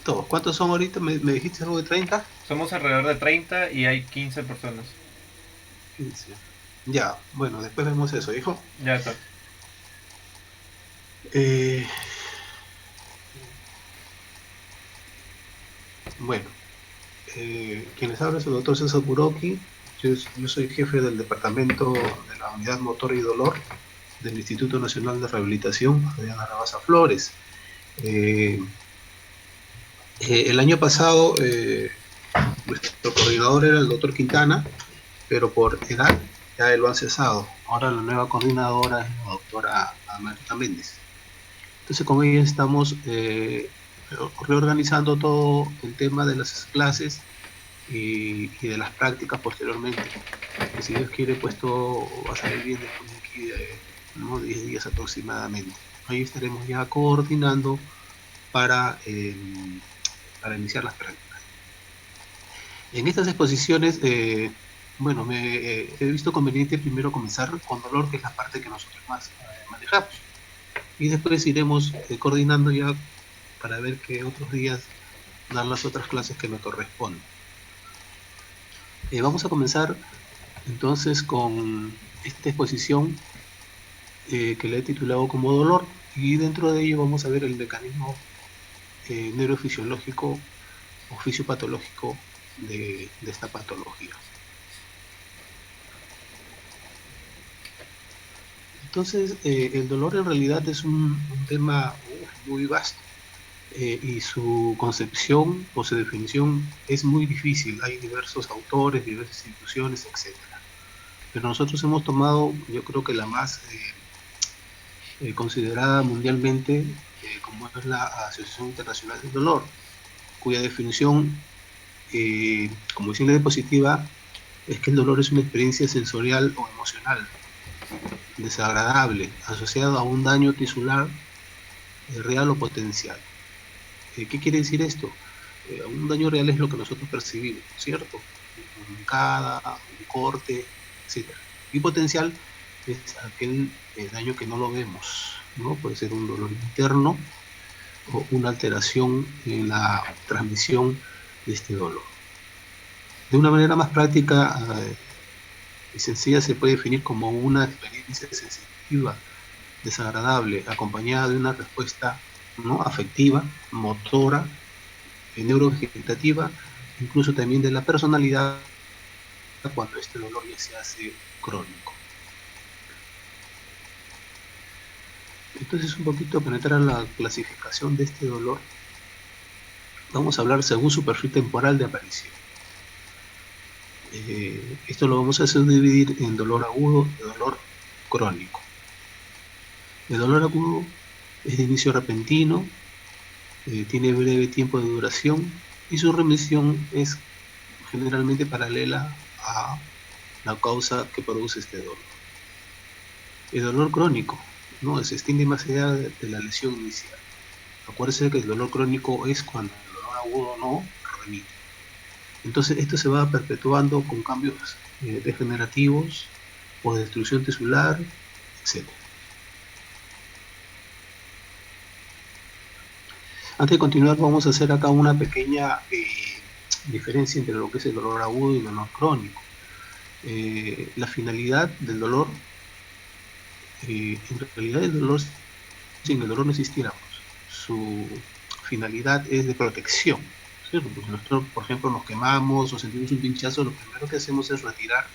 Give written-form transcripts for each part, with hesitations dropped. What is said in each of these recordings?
harto. ¿Cuántos son ahorita? ¿Me dijiste algo de 30? Somos alrededor de 30 y hay 15 personas. 15. Ya, bueno, después vemos eso, hijo. Ya está. Eh, bueno, quien les habla es el doctor César Kuroki. Yo soy jefe del departamento de la unidad motor y dolor del Instituto Nacional de Rehabilitación, Adriana Rabasa Flores. Eh, el año pasado, nuestro coordinador era el doctor Quintana, pero por edad ya lo han cesado. Ahora la nueva coordinadora es la doctora Marta Méndez. Entonces con ella estamos reorganizando todo el tema de las clases y de las prácticas posteriormente. Que si Dios quiere, pues todo va a salir bien después de aquí, ¿no? 10 días aproximadamente. Ahí estaremos ya coordinando para, eh, para iniciar las prácticas. En estas exposiciones, bueno, he visto conveniente primero comenzar con dolor, que es la parte que nosotros más manejamos. Y después iremos coordinando ya para ver qué otros días dar las otras clases que me corresponden. Vamos a comenzar entonces con esta exposición que le he titulado como dolor, y dentro de ello vamos a ver el mecanismo neurofisiológico o fisiopatológico de esta patología. Entonces, el dolor en realidad es un tema muy vasto, y su concepción o su definición es muy difícil. Hay diversos autores, diversas instituciones, etcétera. Pero nosotros hemos tomado, yo creo que la más considerada mundialmente, como es la Asociación Internacional del Dolor, cuya definición, como dice la diapositiva, es que el dolor es una experiencia sensorial o emocional desagradable asociado a un daño tisular real o potencial. ¿Qué quiere decir esto? Un daño real es lo que nosotros percibimos, ¿cierto? Una arrancada, un corte, etc. Y potencial es aquel daño que no lo vemos, ¿no? Puede ser un dolor interno o una alteración en la transmisión de este dolor. De una manera más práctica y sencilla se puede definir como una experiencia sensitiva, desagradable, acompañada de una respuesta, ¿no?, afectiva, motora, neurovegetativa, incluso también de la personalidad cuando este dolor ya se hace crónico. Entonces, un poquito para entrar a la clasificación de este dolor, vamos a hablar según su perfil temporal de aparición. Esto lo vamos a hacer dividir en dolor agudo y dolor crónico. El dolor agudo es de inicio repentino, tiene breve tiempo de duración y su remisión es generalmente paralela a la causa que produce este dolor. El dolor crónico, ¿no?, se extiende más allá de la lesión inicial. Acuérdense que el dolor crónico es cuando el dolor agudo no remite. Entonces esto se va perpetuando con cambios degenerativos o de destrucción tisular, etc. Antes de continuar, vamos a hacer acá una pequeña diferencia entre lo que es el dolor agudo y el dolor crónico. La finalidad del dolor, en realidad el dolor, sin el dolor no existiéramos. Su finalidad es de protección, ¿cierto? Porque nosotros, por ejemplo, nos quemamos o sentimos un pinchazo, lo primero que hacemos es retirar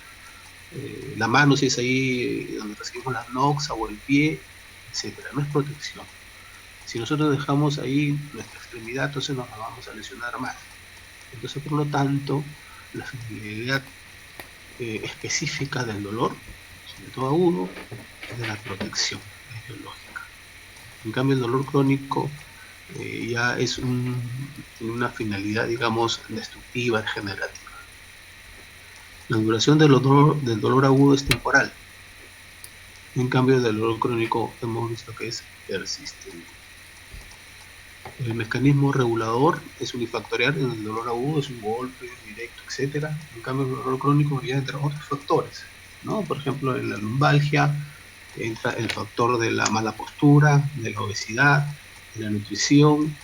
la mano, si es ahí donde recibimos la noxa, o el pie, etcétera. No es protección. Si nosotros dejamos ahí nuestra extremidad, entonces nos vamos a lesionar más. Entonces, por lo tanto, la finalidad específica del dolor, sobre todo agudo, es de la protección, es biológica. En cambio, el dolor crónico ya es una finalidad, digamos, destructiva, degenerativa. La duración del dolor agudo es temporal. En cambio, del dolor crónico hemos visto que es persistente. El mecanismo regulador es unifactorial. En el dolor agudo es un golpe directo, etc. En cambio, el dolor crónico ya entra otros factores, ¿no? Por ejemplo, en la lumbalgia entra el factor de la mala postura, de la obesidad, de la nutrición,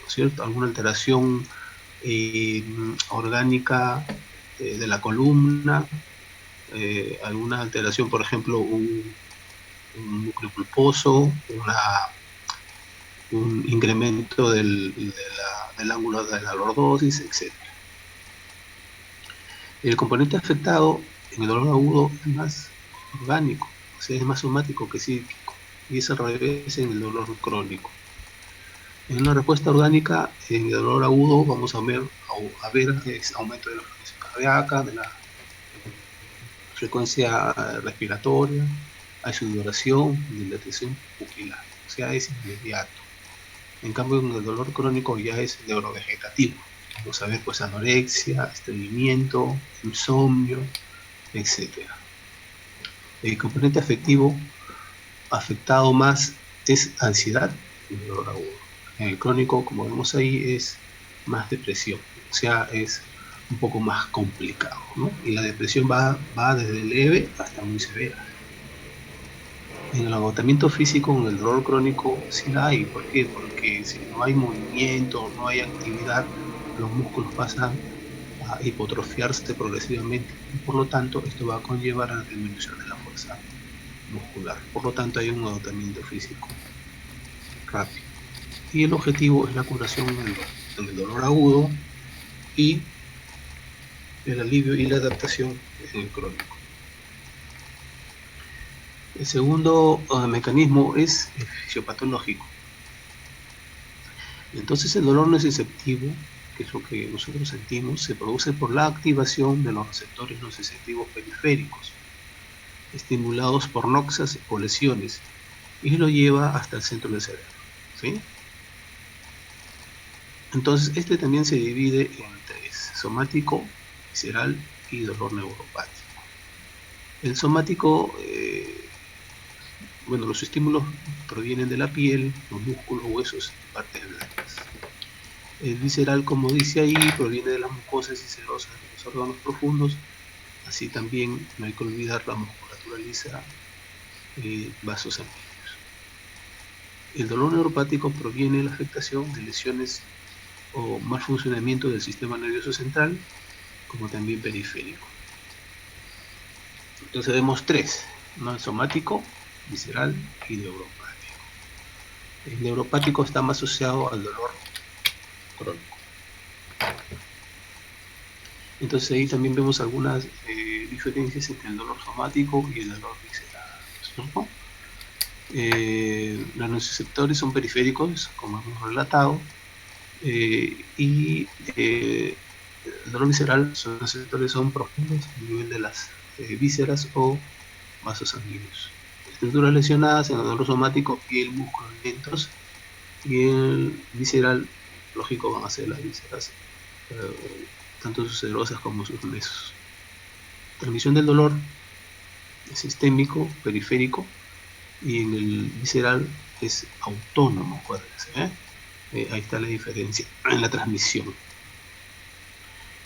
¿cierto? Alguna alteración orgánica de la columna, alguna alteración, por ejemplo, un núcleo pulposo, un incremento del ángulo de la lordosis, etc. El componente afectado en el dolor agudo es más orgánico, o sea, es más somático que psíquico, y es al revés en el dolor crónico. En una respuesta orgánica, en el dolor agudo, vamos a ver aumento de la frecuencia cardíaca, de la frecuencia respiratoria, hay sudoración, dilatación pupilar, o sea, es inmediato. En cambio, en el dolor crónico ya es neurovegetativo. Vamos a ver pues anorexia, estreñimiento, insomnio, etc. El componente afectivo afectado más es ansiedad y el dolor agudo. En el crónico, como vemos ahí, es más depresión, o sea, es un poco más complicado, ¿no? Y la depresión va desde leve hasta muy severa. En el agotamiento físico, en el dolor crónico, sí la hay. ¿Por qué? Porque si no hay movimiento, no hay actividad, los músculos pasan a hipotrofiarse progresivamente. Y por lo tanto, esto va a conllevar a la disminución de la fuerza muscular. Por lo tanto, hay un agotamiento físico rápido. Y el objetivo es la curación en el dolor agudo y el alivio y la adaptación en el crónico. El segundo mecanismo es el fisiopatológico. Entonces el dolor nociceptivo, que es lo que nosotros sentimos, se produce por la activación de los receptores nociceptivos periféricos, estimulados por noxas o lesiones, y lo lleva hasta el centro del cerebro, ¿sí? Entonces este también se divide en tres: somático, visceral y dolor neuropático. El somático, bueno, los estímulos provienen de la piel, los músculos, huesos y partes blandas. El visceral, como dice ahí, proviene de las mucosas y serosas de los órganos profundos. Así también no hay que olvidar la musculatura lisa y vasos sanguíneos. El dolor neuropático proviene de la afectación de lesiones o mal funcionamiento del sistema nervioso central, como también periférico. Entonces vemos tres, ¿no? El somático, visceral y neuropático. El neuropático está más asociado al dolor crónico. Entonces ahí también vemos algunas diferencias entre el dolor somático y el dolor visceral, ¿no? Los nociceptores son periféricos, como hemos relatado, y el dolor visceral, los nociceptores son profundos a nivel de las vísceras o vasos sanguíneos. Estructuras lesionadas en el dolor somático, piel, músculos lentos, y el visceral, lógico, van a ser las vísceras, tanto sus serosas como sus huesos. Transmisión del dolor es sistémico, periférico, y en el visceral es autónomo, acuérdense, ahí está la diferencia en la transmisión.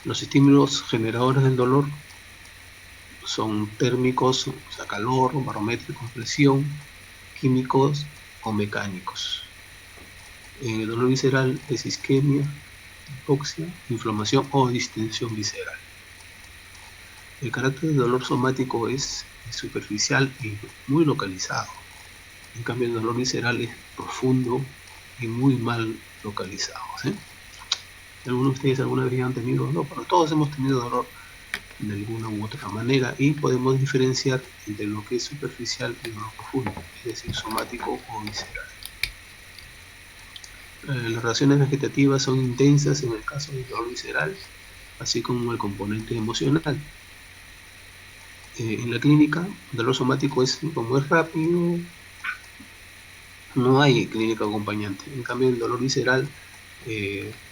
Los estímulos generadores del dolor son térmicos, o sea, calor, barométricos, presión, químicos o mecánicos. En el dolor visceral es isquemia, hipoxia, inflamación o distensión visceral. El carácter del dolor somático es superficial y muy localizado. En cambio, el dolor visceral es profundo y muy mal localizado, ¿sí? Algunos de ustedes alguna vez han tenido, no, pero todos hemos tenido dolor de alguna u otra manera, y podemos diferenciar entre lo que es superficial y lo profundo, es decir, somático o visceral. Las reacciones vegetativas son intensas en el caso del dolor visceral, así como el componente emocional. En la clínica, el dolor somático como es rápido, no hay clínica acompañante. En cambio, el dolor visceral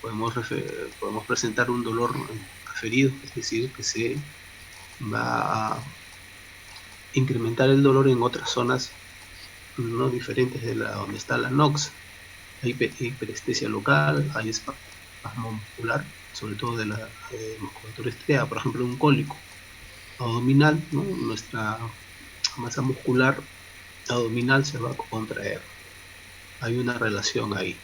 podemos presentar un dolor referido, es decir, que se va a incrementar el dolor en otras zonas no diferentes de donde está la NOx. Hay hiperestesia local, hay espasmo muscular, sobre todo de la musculatura estriada, por ejemplo, un cólico abdominal, ¿no? Nuestra masa muscular abdominal se va a contraer. Hay una relación ahí.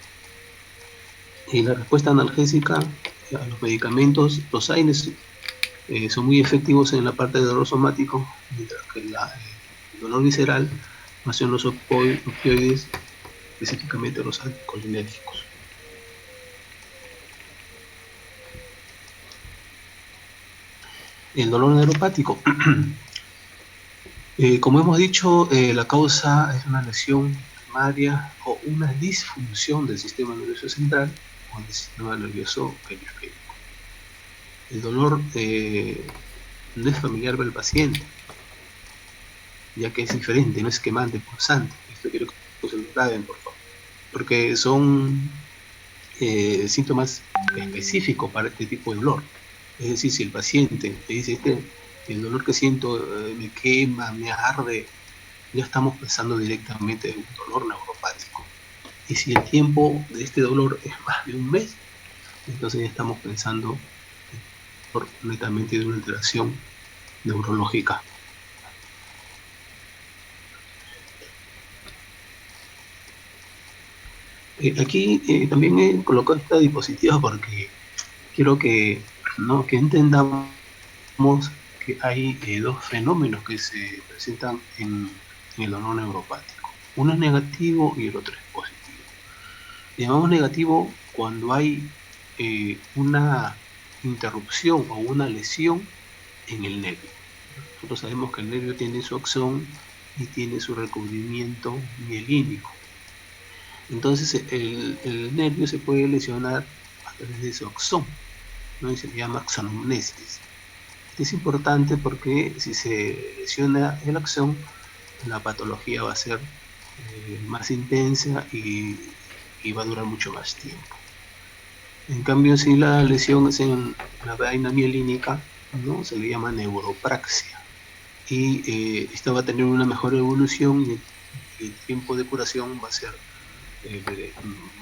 Y la respuesta analgésica a los medicamentos, los AINES, son muy efectivos en la parte de dolor somático, mientras que el dolor visceral más son los opioides, específicamente los anticolinérgicos. El dolor neuropático. Como hemos dicho, la causa es una lesión primaria o una disfunción del sistema nervioso central o del sistema nervioso periférico. El dolor no es familiar para el paciente, ya que es diferente, no es quemante, punzante. Esto quiero que se lo graben, por favor, porque son síntomas específicos para este tipo de dolor. Es decir, si el paciente te dice, el dolor que siento me quema, me arde, ya estamos pensando directamente en un dolor neuropático. Y si el tiempo de este dolor es más de un mes, entonces ya estamos pensando netamente de una alteración neurológica. Aquí también he colocado esta diapositiva porque quiero que entendamos que hay dos fenómenos que se presentan en el dolor neuropático. Uno es negativo y el otro es positivo. Llamamos negativo cuando hay una interrupción o una lesión en el nervio. Nosotros sabemos que el nervio tiene su axón y tiene su recubrimiento mielínico. Entonces el nervio se puede lesionar a través de su axón, ¿no? Y se le llama axonognesis. Es importante porque si se lesiona el axón, la patología va a ser más intensa y va a durar mucho más tiempo. En cambio, si la lesión es en la vaina mielínica, ¿no? Se le llama neuropraxia. Y esta va a tener una mejor evolución y el tiempo de curación va a ser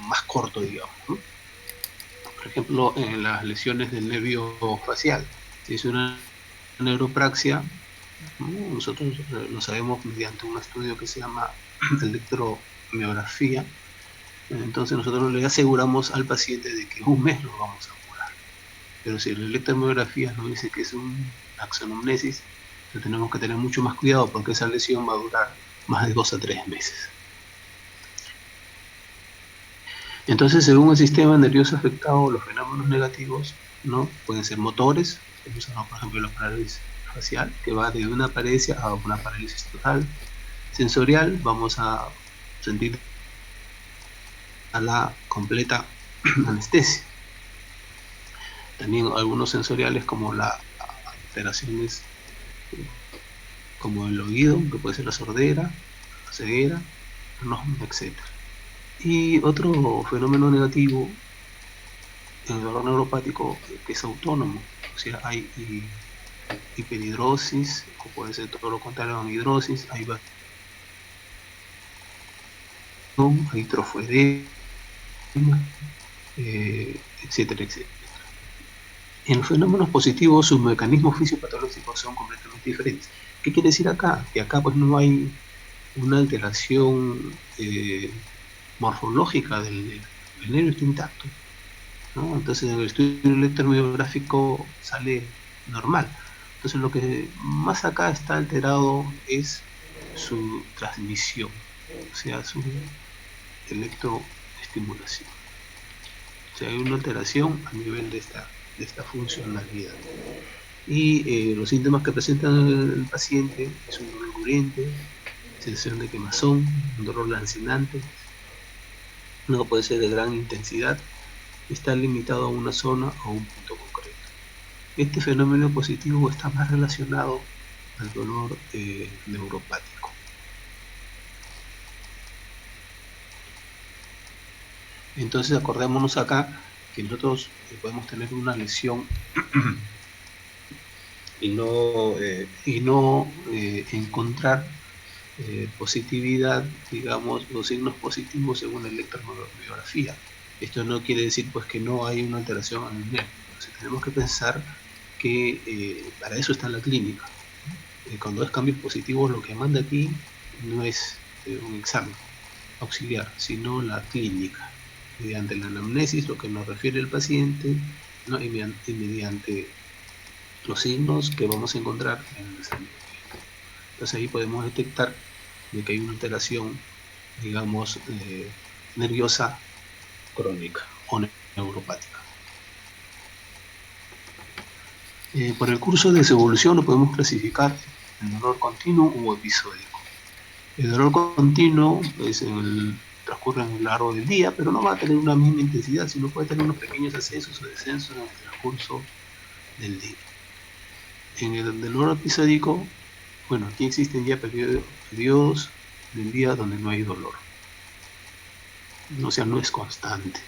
más corto, digamos, ¿no? Por ejemplo, en las lesiones del nervio facial, si es una neuropraxia, ¿no? Nosotros lo sabemos mediante un estudio que se llama electromiografía. Entonces nosotros le aseguramos al paciente de que un mes lo vamos a curar. Pero si la electromiografía nos dice que es un axonognesis, entonces tenemos que tener mucho más cuidado porque esa lesión va a durar más de 2 a 3 meses. Entonces, según el sistema nervioso afectado, los fenómenos negativos, ¿no? Pueden ser motores, por ejemplo, la parálisis facial, que va de una paresia a una parálisis total. Sensorial, vamos a sentir a la completa anestesia. También algunos sensoriales como las alteraciones como el oído, que puede ser la sordera, la ceguera, etc. Y otro fenómeno negativo en el dolor neuropático que es autónomo, o sea, hay hiperhidrosis, o puede ser todo lo contrario, anhidrosis, hay trofoedema, etcétera, etcétera. En los fenómenos positivos, sus mecanismos fisiopatológicos son completamente diferentes. ¿Qué quiere decir acá? Que acá pues no hay una alteración morfológica del nervio, está intacto, ¿no? Entonces en el estudio electromiográfico sale normal. Entonces lo que más acá está alterado es su transmisión, o sea, su electroestimulación. O sea, hay una alteración a nivel de esta funcionalidad. Y los síntomas que presenta el paciente es un dolor muriente, sensación de quemazón, un dolor lancinante, no puede ser de gran intensidad, está limitado a una zona o un punto concreto. Este fenómeno positivo está más relacionado al dolor neuropático. Entonces acordémonos acá que nosotros podemos tener una lesión y no encontrar positividad, digamos, los signos positivos según la electromiografía. Esto no quiere decir pues que no hay una alteración en el nervio. Entonces, tenemos que pensar que para eso está la clínica. Cuando es cambios positivos, lo que manda aquí no es un examen auxiliar, sino la clínica. mediante la anamnesis, lo que nos refiere el paciente, ¿no? Y mediante los signos que vamos a encontrar en el examen clínico. Entonces ahí podemos detectar de que hay una alteración, digamos, nerviosa crónica o neuropática. Por el curso de su evolución lo podemos clasificar en dolor continuo u episódico. El dolor continuo pues, transcurre en el largo del día, pero no va a tener una misma intensidad, sino puede tener unos pequeños ascensos o descensos en el transcurso del día. En el dolor episódico, bueno, aquí existen ya periodos del día donde no hay dolor. O sea, no es constante.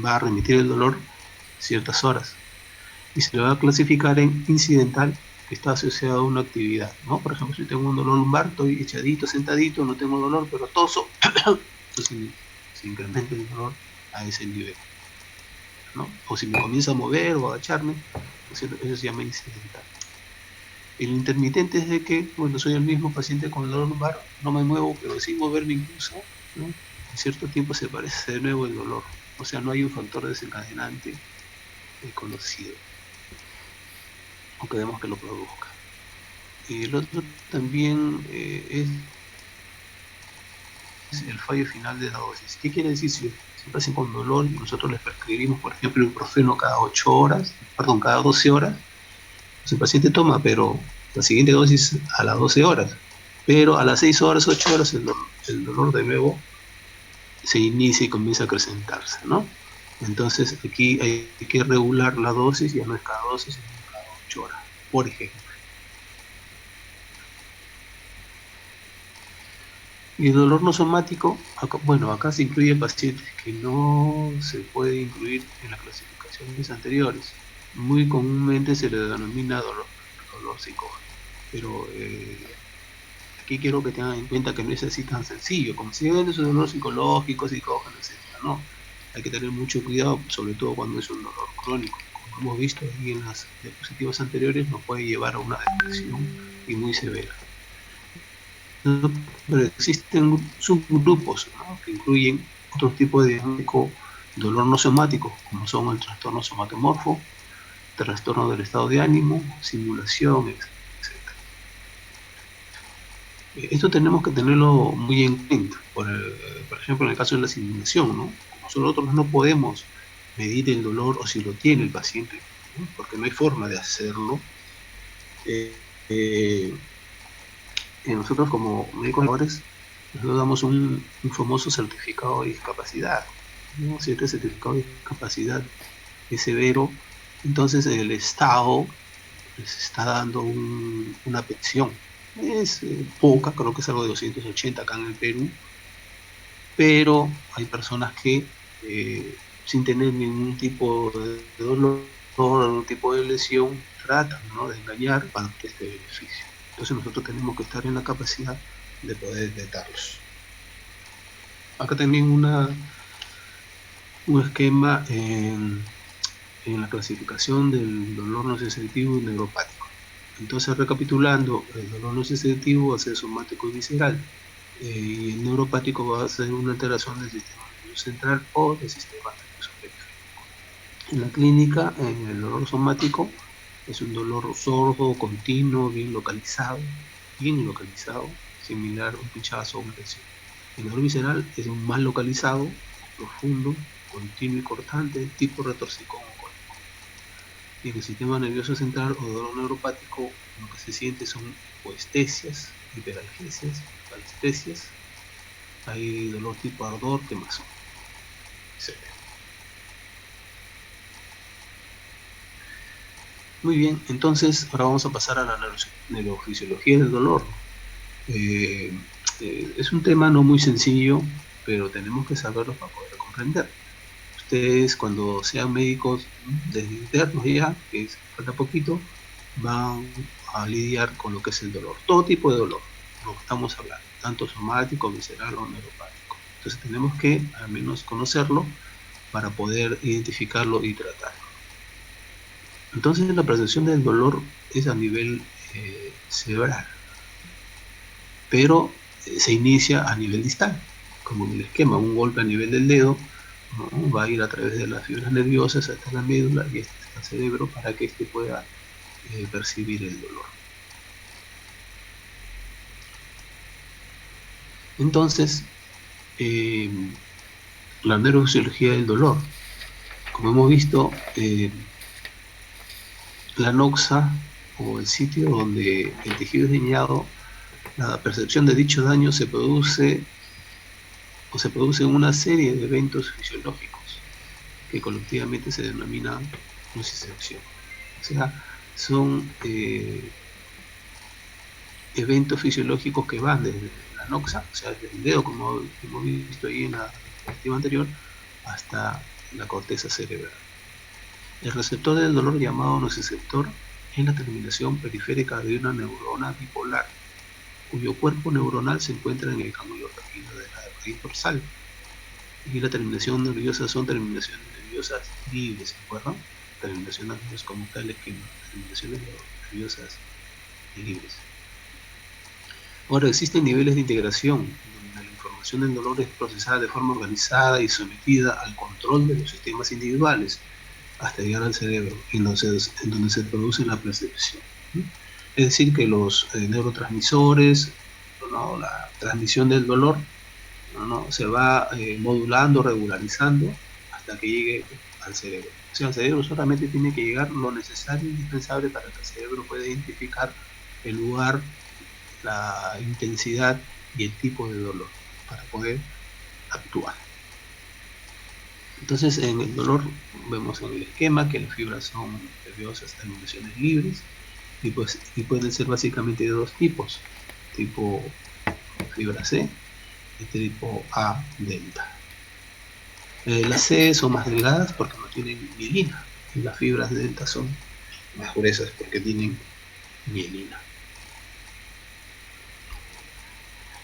Va a remitir el dolor ciertas horas. Y se le va a clasificar en incidental, que está asociado a una actividad, ¿no? Por ejemplo, si tengo un dolor lumbar, estoy echadito, sentadito, no tengo dolor, pero toso, entonces se incrementa el dolor a ese nivel, ¿no? O si me comienzo a mover o a agacharme, eso se llama incidental. El intermitente es de que, bueno, soy el mismo paciente con dolor lumbar, no me muevo, pero sin moverme incluso, ¿no? En cierto tiempo se aparece de nuevo el dolor. O sea, no hay un factor desencadenante conocido, aunque vemos que lo produzca. Y el otro también es el fallo final de la dosis. ¿Qué quiere decir? Si un paciente con dolor y nosotros le prescribimos, por ejemplo, ibuprofeno cada 8 horas, perdón, cada 12 horas, pues el paciente toma, pero la siguiente dosis a las 12 horas. Pero a las 6 horas, 8 horas, el dolor de nuevo se inicia y comienza a acrecentarse, ¿no? Entonces aquí hay que regular la dosis, ya no es cada dosis, sino cada 8 horas, por ejemplo. Y el dolor no somático, bueno, acá se incluye pacientes que no se puede incluir en las clasificaciones anteriores. Muy comúnmente se le denomina dolor psicógeno, pero aquí quiero que tengan en cuenta que no es así tan sencillo, como si es un dolor psicológico, psicógeno, etc. No, hay que tener mucho cuidado, sobre todo cuando es un dolor crónico. Como hemos visto ahí en las diapositivas anteriores, nos puede llevar a una depresión y muy severa. Pero existen subgrupos, ¿no? Que incluyen otros tipos de diagnóstico dolor no somático, como son el trastorno somatomorfo, trastorno del estado de ánimo, simulación, etc. Esto tenemos que tenerlo muy en cuenta. Por ejemplo, en el caso de la simulación, ¿no? Como nosotros no podemos medir el dolor o si lo tiene el paciente, ¿no? Porque no hay forma de hacerlo. Nosotros como médicos laborales nosotros damos un famoso certificado de discapacidad, ¿no? Si este certificado de discapacidad es severo, entonces el Estado les está dando una pensión. Es poca, creo que es algo de 280 acá en el Perú, pero hay personas que sin tener ningún tipo de dolor, ningún tipo de lesión, tratan, ¿no?, de engañar para este beneficio. Entonces nosotros tenemos que estar en la capacidad de poder detectarlos. Acá también un esquema en la clasificación del dolor no sensitivo y neuropático. Entonces, recapitulando, el dolor no sensitivo va a ser somático y visceral, y el neuropático va a ser una alteración del sistema nervioso central o del sistema nervioso periférico. En la clínica, en el dolor somático, es un dolor sordo, continuo, bien localizado, similar a un pinchazo o una lesión. El dolor visceral es un mal localizado, profundo, continuo y cortante, tipo retorcijón o cólico. Y en el sistema nervioso central o dolor neuropático, lo que se siente son hipoestesias, hiperalgesias, parestesias, hay dolor tipo ardor, quemazón, etc. Muy bien, entonces ahora vamos a pasar a la neurofisiología del dolor. Es un tema no muy sencillo, pero tenemos que saberlo para poder comprender. Ustedes, cuando sean médicos desde internos ya, que falta poquito, van a lidiar con lo que es el dolor, todo tipo de dolor, lo que estamos hablando, tanto somático, visceral o neuropático. Entonces tenemos que al menos conocerlo para poder identificarlo y tratarlo. Entonces la percepción del dolor es a nivel cerebral, pero se inicia a nivel distal, como en el esquema, un golpe a nivel del dedo ¿no? Va a ir a través de las fibras nerviosas hasta la médula y hasta el cerebro para que éste pueda percibir el dolor. Entonces, la neurofisiología del dolor. Como hemos visto, la noxa, o el sitio donde el tejido es dañado, la percepción de dicho daño se produce en una serie de eventos fisiológicos que colectivamente se denominan nocicepción. O sea, son eventos fisiológicos que van desde la noxa, o sea, desde el dedo, como hemos visto ahí en la diapositiva anterior, hasta la corteza cerebral. El receptor del dolor, llamado nociceptor, es la terminación periférica de una neurona bipolar, cuyo cuerpo neuronal se encuentra en el cángulo raquídeo de la raíz dorsal. Y la terminación nerviosa son terminaciones nerviosas libres, ¿de acuerdo? Terminaciones nerviosas como tales que terminaciones nerviosas libres. Ahora, existen niveles de integración donde la información del dolor es procesada de forma organizada y sometida al control de los sistemas individuales hasta llegar al cerebro, en donde se produce la percepción. Es decir, que los neurotransmisores, ¿no? La transmisión del dolor, ¿no? Se va modulando, regularizando hasta que llegue al cerebro. O sea, al cerebro solamente tiene que llegar lo necesario e indispensable para que el cerebro pueda identificar el lugar, la intensidad y el tipo de dolor para poder actuar. Entonces, en el dolor vemos en el esquema que las fibras son nerviosas, terminaciones libres, y pueden ser básicamente de dos tipos: tipo fibra C y tipo A delta. Las C son más delgadas porque no tienen mielina, y las fibras delta son más gruesas porque tienen mielina.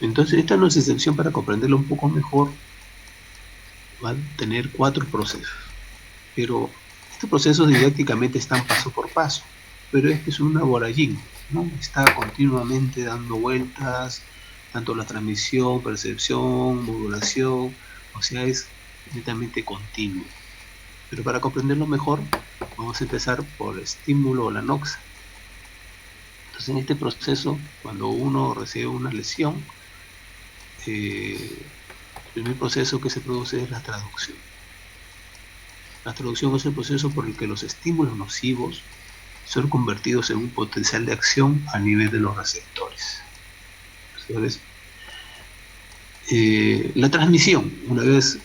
Entonces, esta nocicepción, para comprenderlo un poco mejor, va a tener 4 procesos, pero estos procesos didácticamente están paso por paso, pero este es una voragine, ¿no? Está continuamente dando vueltas, tanto la transmisión, percepción, modulación, o sea, es netamente continuo. Pero para comprenderlo mejor, vamos a empezar por el estímulo o la noxa. Entonces, en este proceso, cuando uno recibe una lesión, el primer proceso que se produce es la traducción. La traducción es el proceso por el que los estímulos nocivos son convertidos en un potencial de acción a nivel de los receptores. ¿Sabes? La transmisión, una vez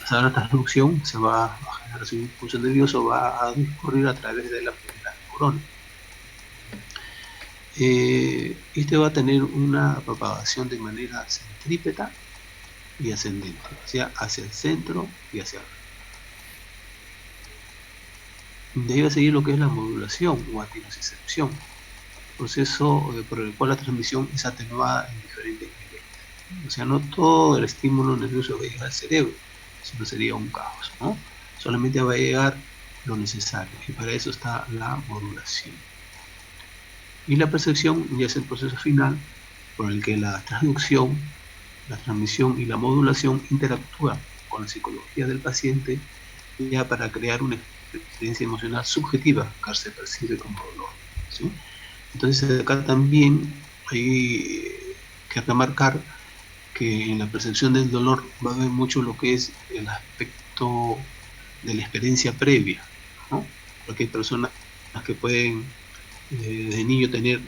pasada la traducción, se va a generar su impulso nervioso, va a discurrir a través de la neurona. Este va a tener una propagación de manera centrípeta y ascendente, o sea, hacia el centro y hacia arriba. Debe seguir lo que es la modulación o antinocicepción, proceso por el cual la transmisión es atenuada en diferentes niveles. O sea, no todo el estímulo nervioso va a llegar al cerebro, sino sería un caos, ¿no? Solamente va a llegar lo necesario, y para eso está la modulación. Y la percepción ya es el proceso final por el que la traducción, la transmisión y la modulación interactúan con la psicología del paciente, ya para crear una experiencia emocional subjetiva que se percibe como dolor, ¿sí? Entonces, acá también hay que remarcar que en la percepción del dolor va a haber mucho lo que es el aspecto de la experiencia previa, ¿no? Porque hay personas que pueden de niño tener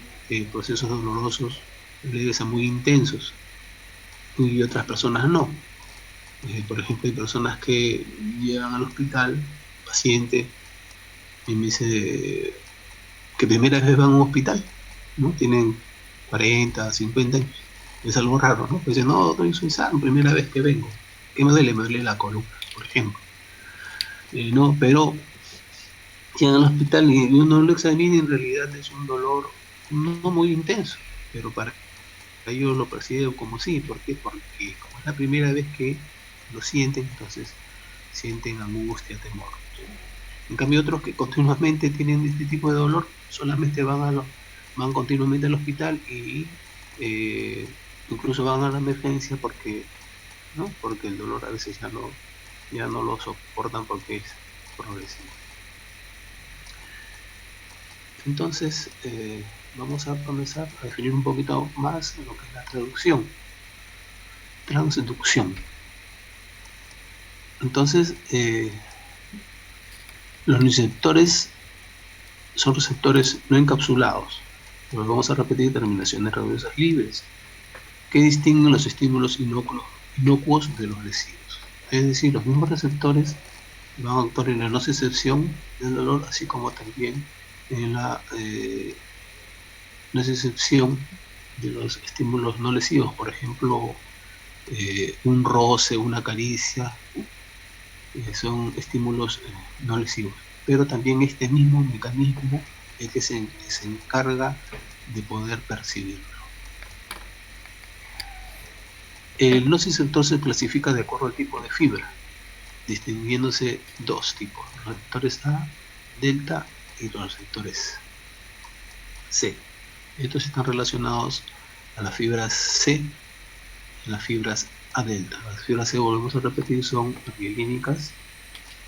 procesos dolorosos leves a muy intensos, y otras personas no. Por ejemplo, hay personas que llegan al hospital, paciente, y me dice que primera vez van a un hospital, ¿no? Tienen 40, 50 años. Es algo raro, ¿no? Pues dicen, no, soy sano, primera vez que vengo. ¿Qué me duele? Me duele la columna, por ejemplo. No, pero llegan al hospital y uno lo examina y en realidad es un dolor no muy intenso, pero para ellos lo perciben como sí. ¿Por qué? Porque como es la primera vez que lo sienten, entonces sienten angustia, temor. En cambio, otros que continuamente tienen este tipo de dolor solamente van continuamente al hospital y incluso van a la emergencia porque el dolor a veces ya no ya no lo soportan porque es progresivo. Entonces, vamos a comenzar a definir un poquito más lo que es la traducción. Transducción. Entonces, los receptores son receptores no encapsulados. Nos vamos a repetir terminaciones nerviosas libres que distinguen los estímulos inocuos de los lesivos. Es decir, los mismos receptores van a actuar en la nocicepción del dolor, así como también en la nocicepción de los estímulos no lesivos. Por ejemplo, un roce, una caricia, son estímulos no lesivos. Pero también este mismo mecanismo es que se encarga de poder percibirlo. El nociceptor se clasifica de acuerdo al tipo de fibra, distinguiéndose dos tipos, los receptores A, delta y los receptores C. Estos están relacionados a las fibras C y las fibras A delta. Las fibras C, volvemos a repetir, son mielínicas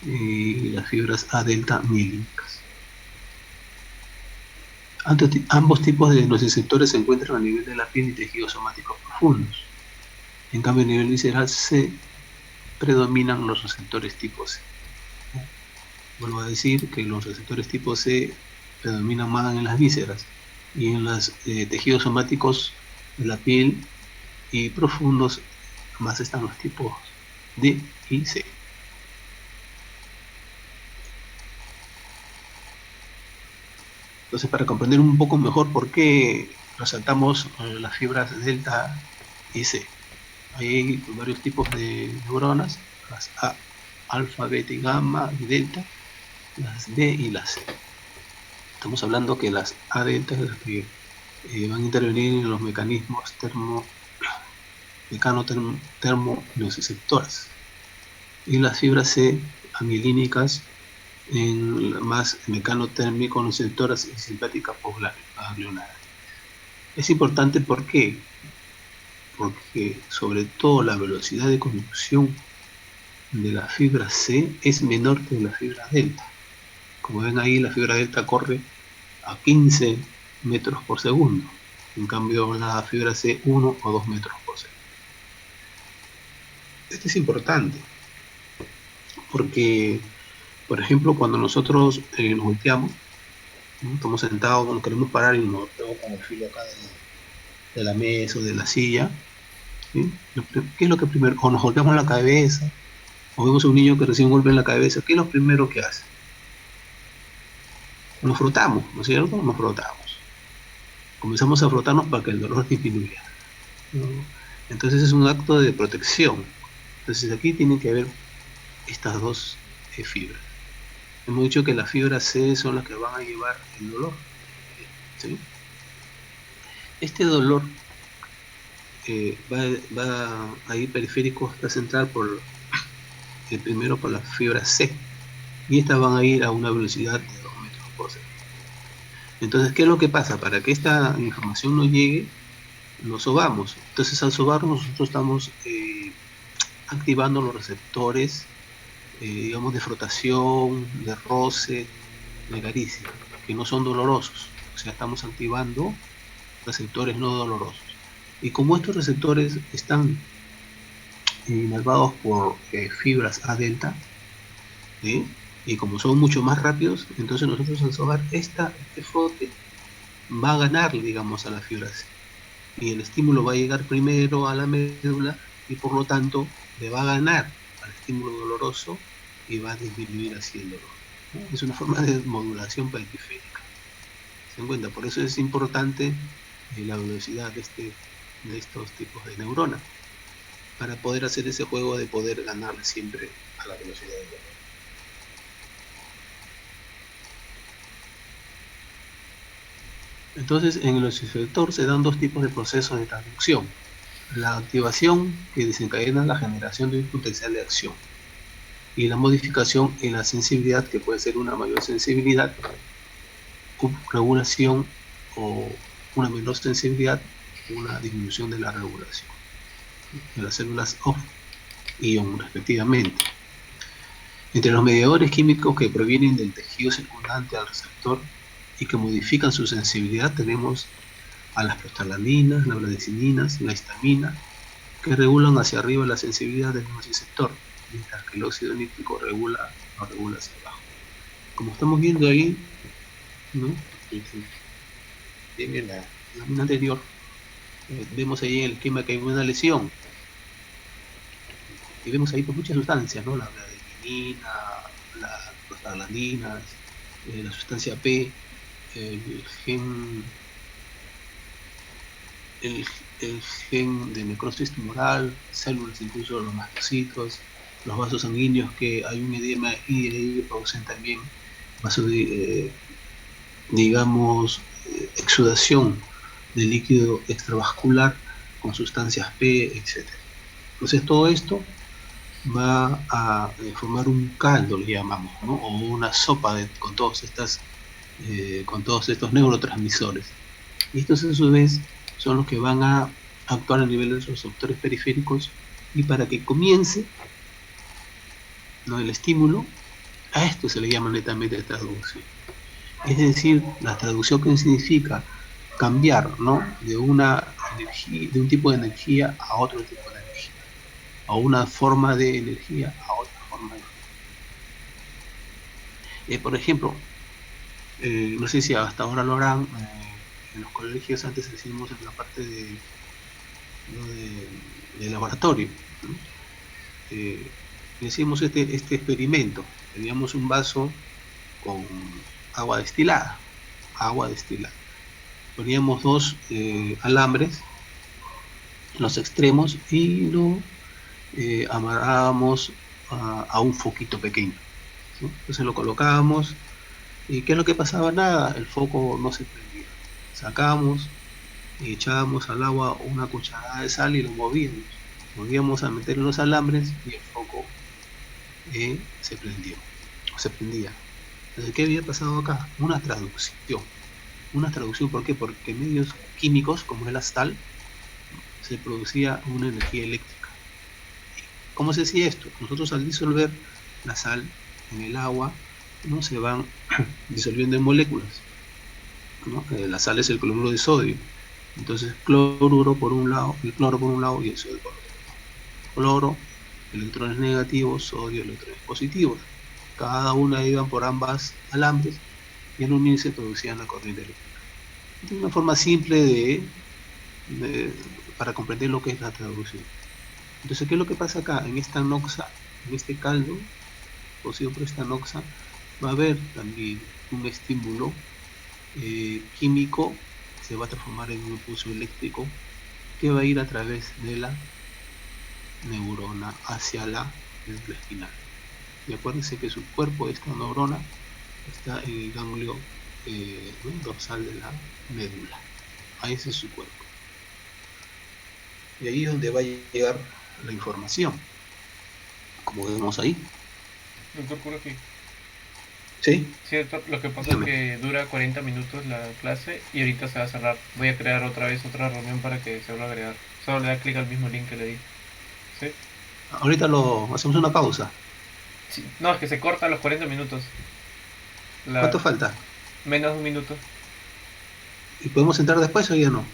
y las fibras A delta mielínicas. Ambos tipos de nociceptores se encuentran a nivel de la piel y tejidos somáticos profundos. En cambio, a nivel visceral C predominan los receptores tipo C. Vuelvo a decir que los receptores tipo C predominan más en las vísceras y en los tejidos somáticos de la piel y profundos más están los tipos D y C. Entonces, para comprender un poco mejor por qué resaltamos las fibras delta y C, hay varios tipos de neuronas, las A, alfa, beta y gamma y delta, las D y las C. Estamos hablando que las A delta es las que van a intervenir en los mecanismos termonociceptores y las fibras C amielínicas en más mecanotérmico nociceptoras y simpáticas ganglionares. Es importante porque sobre todo la velocidad de conducción de la fibra C es menor que la fibra delta. Como ven ahí, la fibra delta corre a 15 metros por segundo. En cambio, la fibra C 1 o 2 metros por segundo. Esto es importante porque, por ejemplo, cuando nosotros nos volteamos, ¿no? Estamos sentados, nos queremos parar y nos volteamos con el filo acá de la mesa o de la silla, ¿sí? ¿Qué es lo que primero? O nos golpeamos la cabeza, o vemos a un niño que recién golpea en la cabeza, ¿qué es lo primero que hace? Nos frotamos, ¿no es cierto? Nos frotamos. Comenzamos a frotarnos para que el dolor disminuya, ¿no? Entonces es un acto de protección. Entonces aquí tiene que haber estas dos fibras. Hemos dicho que las fibras C son las que van a llevar el dolor, ¿sí? Este dolor va a ir periférico hasta central primero por las fibras C, y estas van a ir a una velocidad de 2 metros por segundo. Entonces, ¿qué es lo que pasa? Para que esta información nos llegue, nos sobamos. Entonces, al sobarnos, nosotros estamos activando los receptores, digamos, de frotación, de roce, de caricia, que no son dolorosos. O sea, estamos activando receptores no dolorosos. Y como estos receptores están inervados por fibras A delta, ¿sí? Y como son mucho más rápidos, entonces nosotros al sobar este frote va a ganar, digamos, a la fibra C. Y el estímulo va a llegar primero a la médula y por lo tanto le va a ganar al estímulo doloroso y va a disminuir así el dolor, ¿no? Es una forma de modulación periférica. ¿Se dan cuenta? Por eso es importante la velocidad de estos tipos de neuronas, para poder hacer ese juego de poder ganar siempre a la velocidad del dolor. Entonces, en el nociceptor se dan dos tipos de procesos de transducción: la activación, que desencadena la generación de un potencial de acción, y la modificación en la sensibilidad, que puede ser una mayor sensibilidad, regulación, o una menor sensibilidad, una disminución de la regulación de las células OFF y ON respectivamente. Entre los mediadores químicos que provienen del tejido circundante al receptor y que modifican su sensibilidad tenemos a las prostaglandinas, las bradicininas, la histamina, que regulan hacia arriba la sensibilidad del nociceptor, mientras que el óxido nítrico lo regula hacia abajo. Como estamos viendo ahí, ¿no? En la lámina anterior, vemos ahí en el esquema que hay una lesión, y vemos ahí pues, muchas sustancias, ¿no? La bradicina, las prostaglandinas, la sustancia P, el gen, el, el gen de necrosis tumoral, células, incluso los mastocitos, los vasos sanguíneos, que hay un edema y ahí producen también vasos digamos, exudación de líquido extravascular con sustancias P, etc. Entonces todo esto va a formar un caldo, le llamamos, ¿no? O una sopa con todos estos neurotransmisores. Y estos a su vez son los que van a actuar a nivel de los receptores periféricos y para que comience, ¿no? El estímulo, a esto se le llama netamente traducción. Es decir, la traducción que significa cambiar, ¿no? De una energía, de un tipo de energía a otro tipo de energía, a una forma de energía a otra forma de energía. Por ejemplo, no sé si hasta ahora lo harán, en los colegios antes decimos en la parte ¿no? de laboratorio, ¿no? Hicimos este experimento, teníamos un vaso con agua destilada, agua destilada. Poníamos dos alambres en los extremos y lo amarrábamos a un foquito pequeño, ¿sí? Entonces lo colocábamos y ¿qué es lo que pasaba? Nada, el foco no se prendía. Sacábamos y echábamos al agua una cucharada de sal y lo movíamos. Volvíamos a meter los alambres y el foco se prendió, se prendía. Entonces, ¿qué había pasado acá? Una traducción. Una traducción, ¿por qué? Porque en medios químicos, como es la sal, se producía una energía eléctrica. ¿Cómo se hacía esto? Nosotros al disolver la sal en el agua, ¿no? Se van disolviendo en moléculas, ¿no? La sal es el cloruro de sodio. Entonces, cloruro por un lado, el cloro por un lado y el sodio por otro. Cloro, electrones negativos, sodio, electrones positivos. Cada una iban por ambas alambres y al unirse producían la corriente eléctrica. Es una forma simple de, para comprender lo que es la traducción. Entonces, ¿qué es lo que pasa acá? En esta noxa, en este caldo, cocido por esta noxa, va a haber también un estímulo químico que se va a transformar en un impulso eléctrico que va a ir a través de la neurona hacia la médula espinal. Y acuérdense que su cuerpo de esta neurona está en el ganglio dorsal de la médula. Ahí ese es su cuerpo. Y ahí es donde va a llegar la información, como vemos ahí. Doctor Kuroki. ¿Sí? Cierto, lo que pasa Dígame. es que dura 40 minutos la clase y ahorita se va a cerrar. Voy a crear otra vez otra reunión para que se vuelva a agregar. Solo le da clic al mismo link que le di. ¿Sí? Ahorita lo hacemos una pausa. Sí. No, es que se corta a los 40 minutos. La... ¿Cuánto falta? Menos de un minuto. ¿Y podemos entrar después o ya no?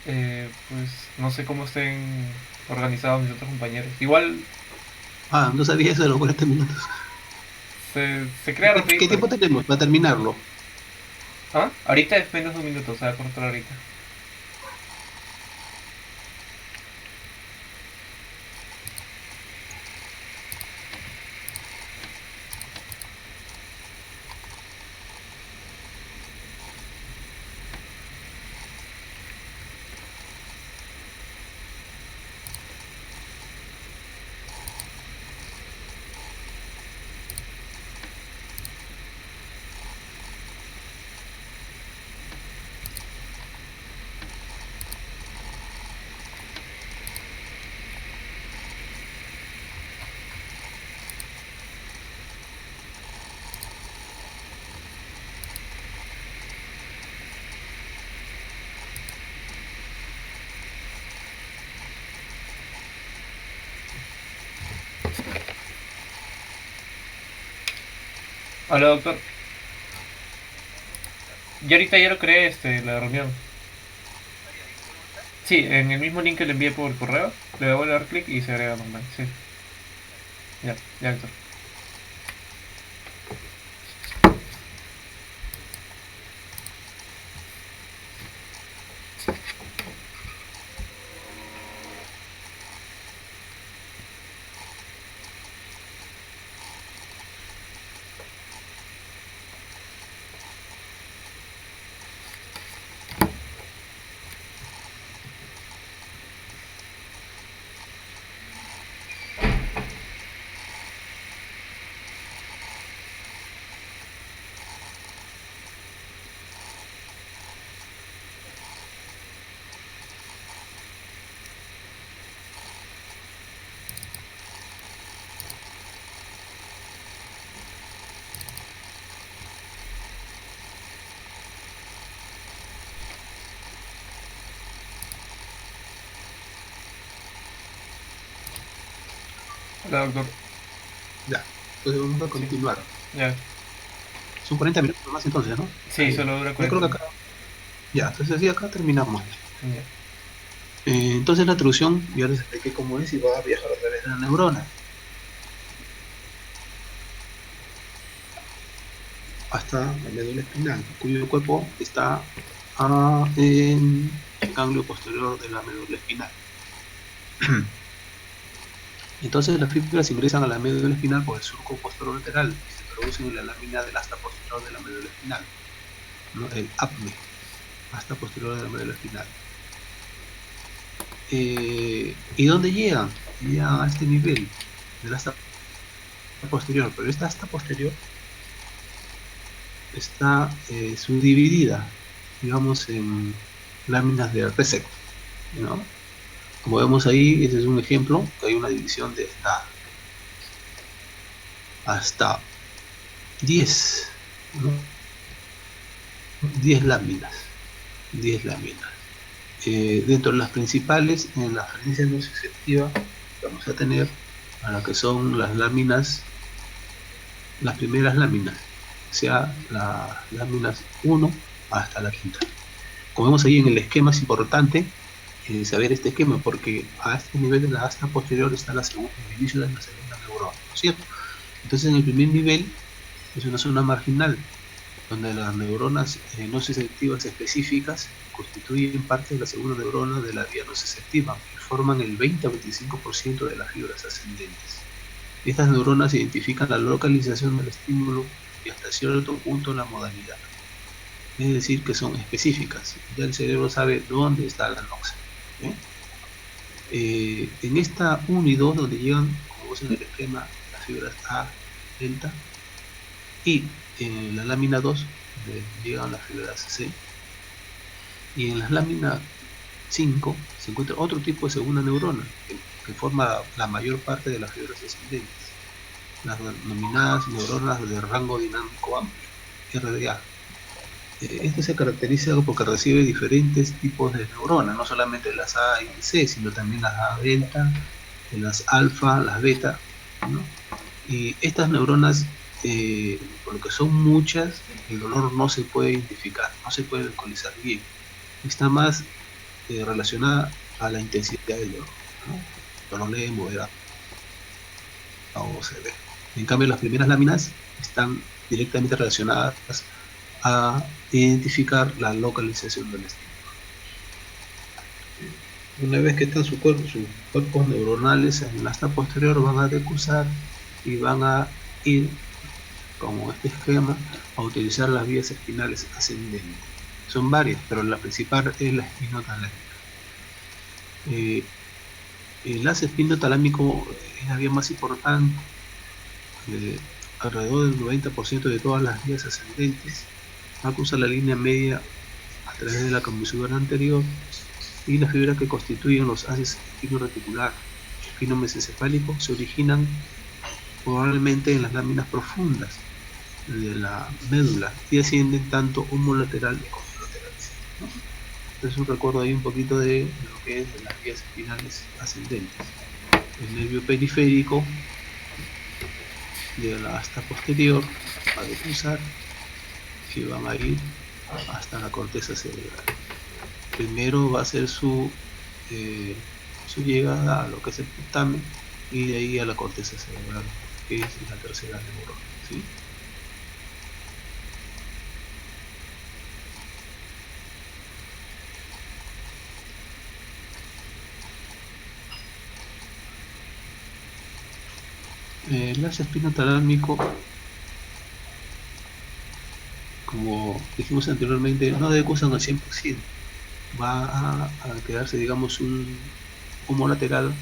Pues no sé cómo estén organizados mis otros compañeros. Igual Ah, no sabía eso de los 40 minutos. se crea ¿Qué rapidito. tiempo tenemos para terminarlo? ¿Ah? Ahorita es menos de un minuto, se va a cortar ahorita. Hola, doctor. Yo ahorita ya lo creé, la reunión. Sí, en el mismo link que le envié por correo, le voy a dar clic y se agrega normal. Sí, ya, ya, doctor. Hola, doctor. Ya, entonces vamos a Sí, continuar. ya. Son 40 minutos más entonces, ¿no? Está Sí, bien. solo dura Yo creo 40 que minutos. acá, ya, entonces sí, acá terminamos ya. Ya. Entonces la introducción, ya les expliqué cómo es y va a viajar a través de la neurona hasta la médula espinal, cuyo cuerpo está en el ganglio posterior de la médula espinal. Entonces las fibras ingresan a la médula espinal por el surco posterolateral y se producen en la lámina del asta posterior de la médula espinal, ¿no? El APME, asta posterior de la médula espinal. ¿Y dónde llegan? Llegan a este nivel del asta posterior, pero esta asta posterior está subdividida, digamos, en láminas de Reset, ¿no? Como vemos ahí, este es un ejemplo, que hay una división de hasta 10, ¿no? 10 láminas, 10 láminas. Dentro de las principales, en la faringe nociceptiva, vamos a tener a lo que son las láminas, las primeras láminas, o sea, las láminas 1 hasta la quinta. Como vemos ahí en el esquema, es importante saber este esquema, porque a este nivel de la asta posterior está el inicio de la segunda neurona, ¿no es cierto? Entonces, en el primer nivel es una zona marginal, donde las neuronas nociceptivas específicas constituyen parte de la segunda neurona de la vía nociceptiva y forman el 20 a 25% de las fibras ascendentes. Estas neuronas identifican la localización del estímulo y hasta cierto punto la modalidad. Es decir, que son específicas. Ya el cerebro sabe dónde está la noxa. En esta 1 y 2, donde llegan, como vemos en el esquema, las fibras A, delta, y en la lámina 2, donde llegan las fibras C, y en las láminas 5 se encuentra otro tipo de segunda neurona, que forma la mayor parte de las fibras ascendentes, las denominadas neuronas de rango dinámico amplio, RDA. Esto se caracteriza porque recibe diferentes tipos de neuronas, no solamente las A y C, sino también las A delta, las alfa, las beta, ¿no? Y estas neuronas, por lo que son muchas, el dolor no se puede identificar, no se puede localizar bien. Está más relacionada a la intensidad del dolor, ¿no? Dolor leve, moderado o severo. En cambio, las primeras láminas están directamente relacionadas a identificar la localización del estímulo. Una vez que están sus cuerpos neuronales en el asta posterior, van a decursar y van a ir, como este esquema, a utilizar las vías espinales ascendentes. Son varias, pero la principal es la espinotalámica. El enlace espinotalámico es la vía más importante. Alrededor del 90% de todas las vías ascendentes va a cruzar la línea media a través de la comisura anterior y las fibras que constituyen los haces espino-reticular, espino-mesencefálico se originan probablemente en las láminas profundas de la médula y ascienden tanto homolateral como lateral, ¿no? Entonces un recuerdo ahí un poquito de lo que es de las vías espinales ascendentes. El nervio periférico de la asta posterior a decusar y van a ir hasta la corteza cerebral. Primero va a ser su llegada a lo que es el putamen y de ahí a la corteza cerebral, que es la tercera neurona, ¿sí? El lazo espinotalámico, como dijimos anteriormente, no decusar al 100%, va a quedarse, digamos, un humo lateral,